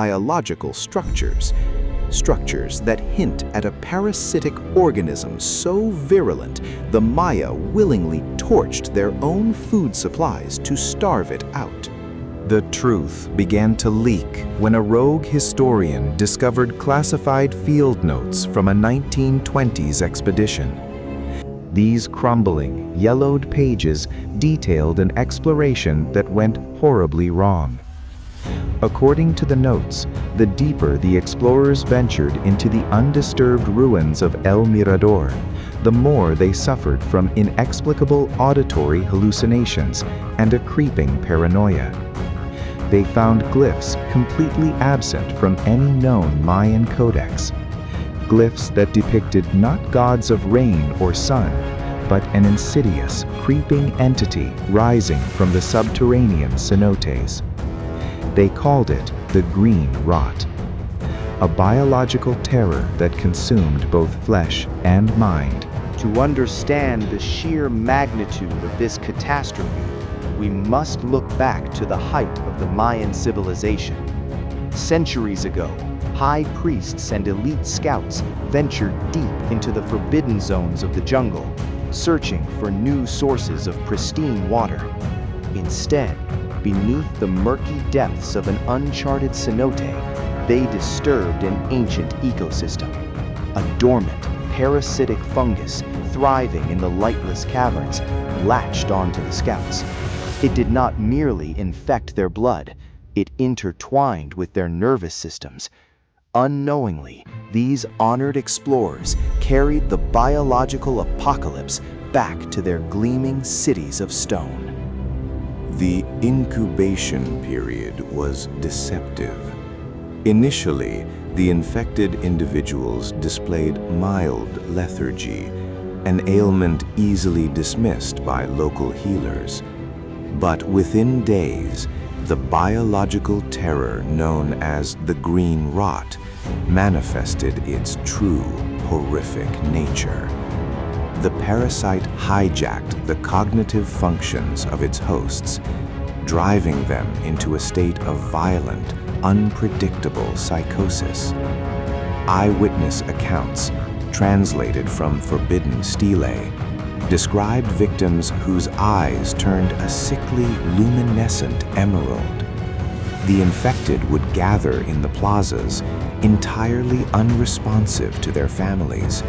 biological structures. Structures that hint at a parasitic organism so virulent the Maya willingly torched their own food supplies to starve it out. The truth began to leak when a rogue historian discovered classified field notes from a 1920s expedition. These crumbling, yellowed pages detailed an exploration that went horribly wrong. According to the notes, the deeper the explorers ventured into the undisturbed ruins of El Mirador, the more they suffered from inexplicable auditory hallucinations and a creeping paranoia. They found glyphs completely absent from any known Mayan codex. Glyphs that depicted not gods of rain or sun, but an insidious, creeping entity rising from the subterranean cenotes. They called it the Green Rot, a biological terror that consumed both flesh and mind. To understand the sheer magnitude of this catastrophe, we must look back to the height of the Mayan civilization. Centuries ago, high priests and elite scouts ventured deep into the forbidden zones of the jungle, searching for new sources of pristine water. Instead, beneath the murky depths of an uncharted cenote, they disturbed an ancient ecosystem. A dormant, parasitic fungus thriving in the lightless caverns latched onto the scouts. It did not merely infect their blood, it intertwined with their nervous systems. Unknowingly, these honored explorers carried the biological apocalypse back to their gleaming cities of stone. The incubation period was deceptive. Initially, the infected individuals displayed mild lethargy, an ailment easily dismissed by local healers. But within days, the biological terror known as the Green Rot manifested its true horrific nature. The parasite hijacked the cognitive functions of its hosts, driving them into a state of violent, unpredictable psychosis. Eyewitness accounts, translated from forbidden stelae, described victims whose eyes turned a sickly, luminescent emerald. The infected would gather in the plazas, entirely unresponsive to their families,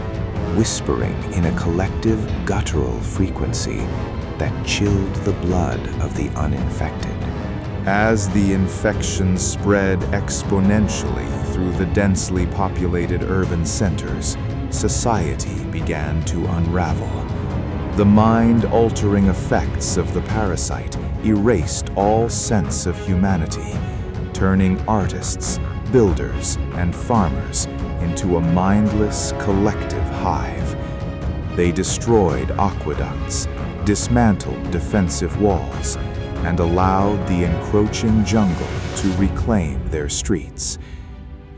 whispering in a collective guttural frequency that chilled the blood of the uninfected. As the infection spread exponentially through the densely populated urban centers, society began to unravel. The mind-altering effects of the parasite erased all sense of humanity, turning artists, builders, and farmers into a mindless collective hive. They destroyed aqueducts, dismantled defensive walls, and allowed the encroaching jungle to reclaim their streets.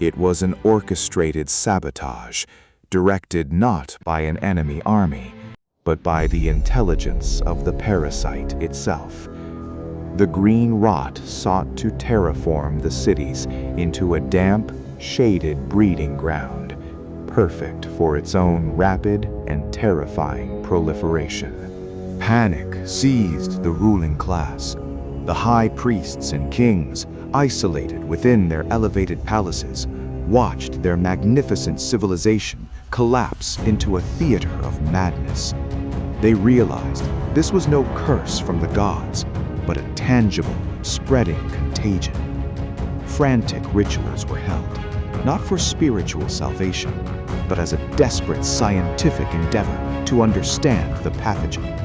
It was an orchestrated sabotage, directed not by an enemy army, but by the intelligence of the parasite itself. The Green Rot sought to terraform the cities into a damp, shaded breeding ground, perfect for its own rapid and terrifying proliferation. Panic seized the ruling class. The high priests and kings, isolated within their elevated palaces, watched their magnificent civilization collapse into a theater of madness. They realized this was no curse from the gods, but a tangible, spreading contagion. Frantic rituals were held, not for spiritual salvation, but as a desperate scientific endeavor to understand the pathogen.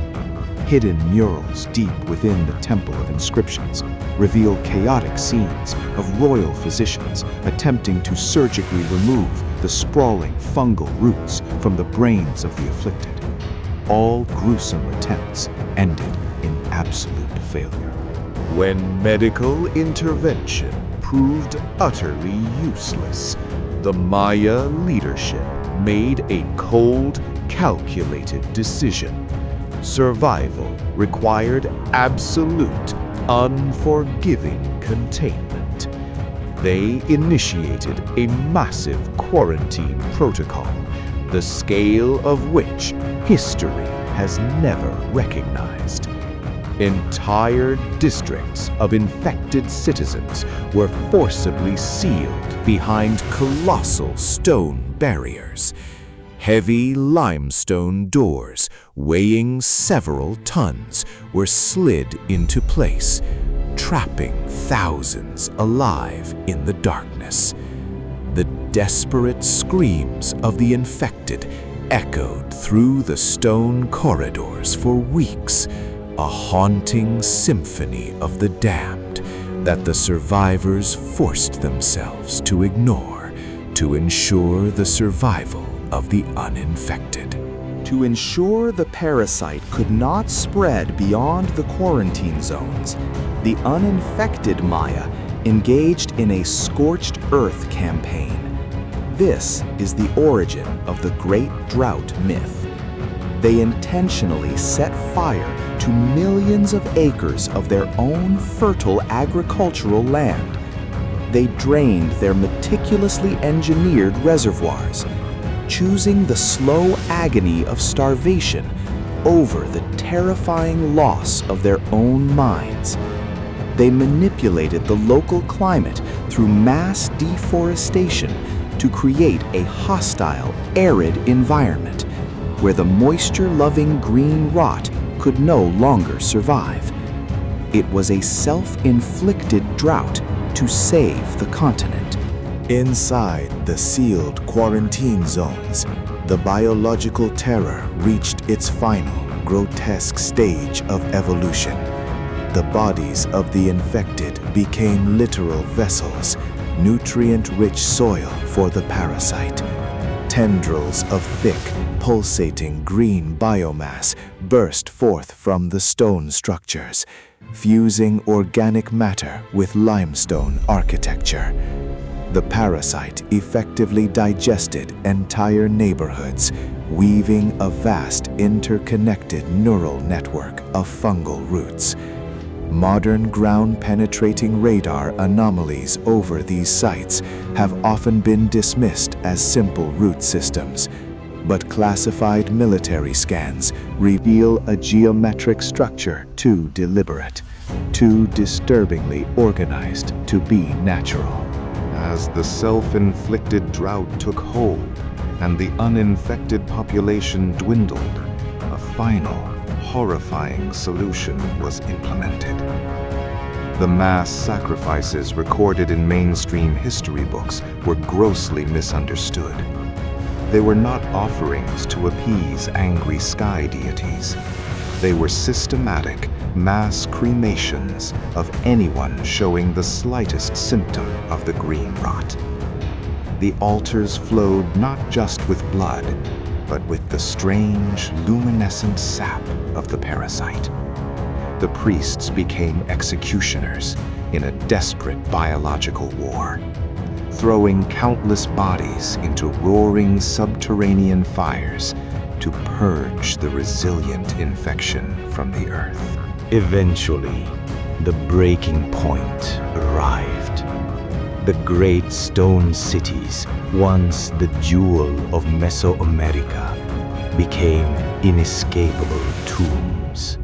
Hidden murals deep within the Temple of Inscriptions reveal chaotic scenes of royal physicians attempting to surgically remove the sprawling fungal roots from the brains of the afflicted. All gruesome attempts ended in absolute failure. When medical intervention proved utterly useless, the Maya leadership made a cold, calculated decision. Survival required absolute, unforgiving containment. they initiated a massive quarantine protocol, the scale of which history has never recognized. Entire districts of infected citizens were forcibly sealed behind colossal stone barriers. Heavy limestone doors, weighing several tons, were slid into place, trapping thousands alive in the darkness. The desperate screams of the infected echoed through the stone corridors for weeks, a haunting symphony of the damned that the survivors forced themselves to ignore to ensure the survival of the uninfected. To ensure the parasite could not spread beyond the quarantine zones, the uninfected Maya engaged in a scorched earth campaign. This is the origin of the Great Drought myth. They intentionally set fire to millions of acres of their own fertile agricultural land. They drained their meticulously engineered reservoirs, choosing the slow agony of starvation over the terrifying loss of their own minds. They manipulated the local climate through mass deforestation to create a hostile, arid environment where the moisture-loving green rot could no longer survive. It was a self-inflicted drought to save the continent. Inside the sealed quarantine zones, the biological terror reached its final, grotesque stage of evolution. The bodies of the infected became literal vessels, nutrient-rich soil for the parasite. Tendrils of thick, pulsating green biomass burst forth from the stone structures, fusing organic matter with limestone architecture. The parasite effectively digested entire neighborhoods, weaving a vast interconnected neural network of fungal roots. Modern ground-penetrating radar anomalies over these sites have often been dismissed as simple root systems, but classified military scans reveal a geometric structure too deliberate, too disturbingly organized to be natural. As the self-inflicted drought took hold and the uninfected population dwindled, a final, horrifying solution was implemented. The mass sacrifices recorded in mainstream history books were grossly misunderstood. They were not offerings to appease angry sky deities. They were systematic, mass cremations of anyone showing the slightest symptom of the green rot. The altars flowed not just with blood, but with the strange, luminescent sap of the parasite. The priests became executioners in a desperate biological war, throwing countless bodies into roaring subterranean fires to purge the resilient infection from the earth. Eventually, the breaking point arrived. The great stone cities, once the jewel of Mesoamerica, became inescapable tombs.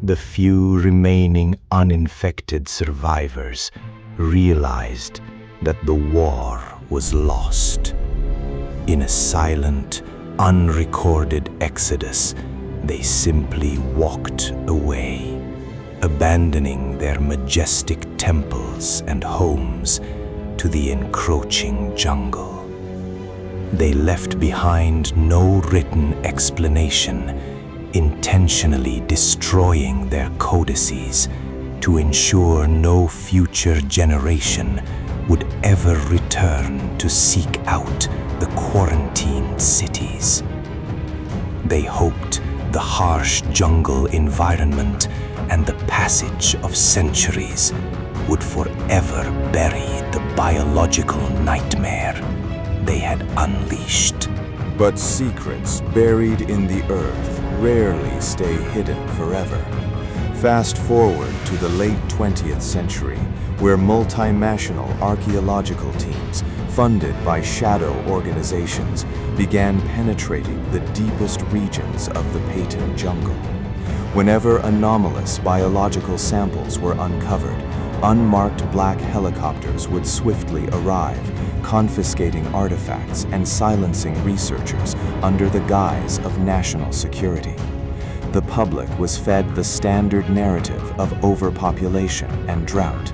The few remaining uninfected survivors realized that the war was lost. In a silent, unrecorded exodus, they simply walked away, abandoning their majestic temples and homes to the encroaching jungle. They left behind no written explanation, intentionally destroying their codices to ensure no future generation would ever return to seek out the quarantined cities. They hoped the harsh jungle environment and the passage of centuries would forever bury the biological nightmare they had unleashed. But secrets buried in the earth rarely stay hidden forever. Fast forward to the late 20th century, where multinational archaeological teams, funded by shadow organizations, began penetrating the deepest regions of the Payton jungle. Whenever anomalous biological samples were uncovered, unmarked black helicopters would swiftly arrive, confiscating artifacts and silencing researchers under the guise of national security. The public was fed the standard narrative of overpopulation and drought.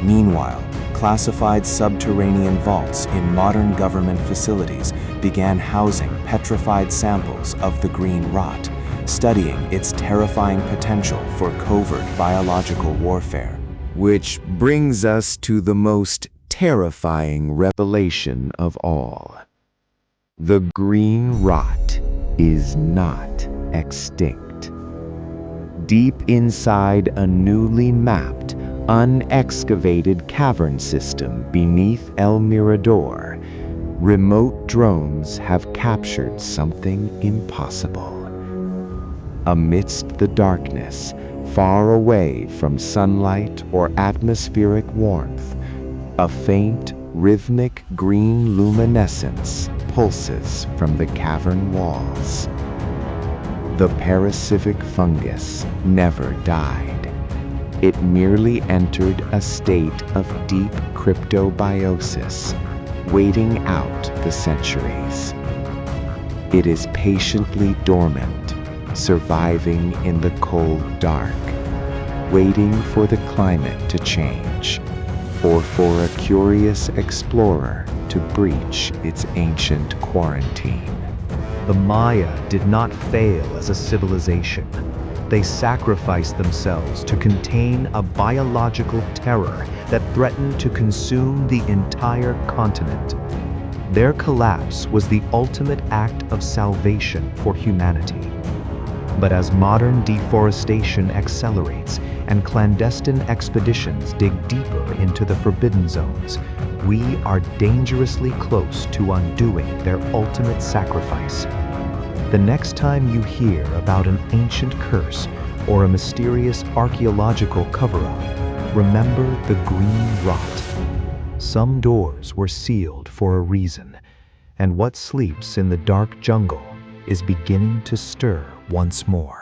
Meanwhile, classified subterranean vaults in modern government facilities began housing petrified samples of the green rot, studying its terrifying potential for covert biological warfare. Which brings us to the most terrifying revelation of all. The green rot is not extinct. Deep inside a newly mapped, unexcavated cavern system beneath El Mirador, remote drones have captured something impossible. Amidst the darkness, far away from sunlight or atmospheric warmth, a faint, rhythmic green luminescence pulses from the cavern walls. The parasitic fungus never died. It merely entered a state of deep cryptobiosis, waiting out the centuries. It is patiently dormant, surviving in the cold dark, waiting for the climate to change, or for a curious explorer to breach its ancient quarantine. The Maya did not fail as a civilization. They sacrificed themselves to contain a biological terror that threatened to consume the entire continent. Their collapse was the ultimate act of salvation for humanity. But as modern deforestation accelerates and clandestine expeditions dig deeper into the forbidden zones, we are dangerously close to undoing their ultimate sacrifice. The next time you hear about an ancient curse or a mysterious archaeological cover-up, remember the green rot. Some doors were sealed for a reason, and what sleeps in the dark jungle is beginning to stir once more.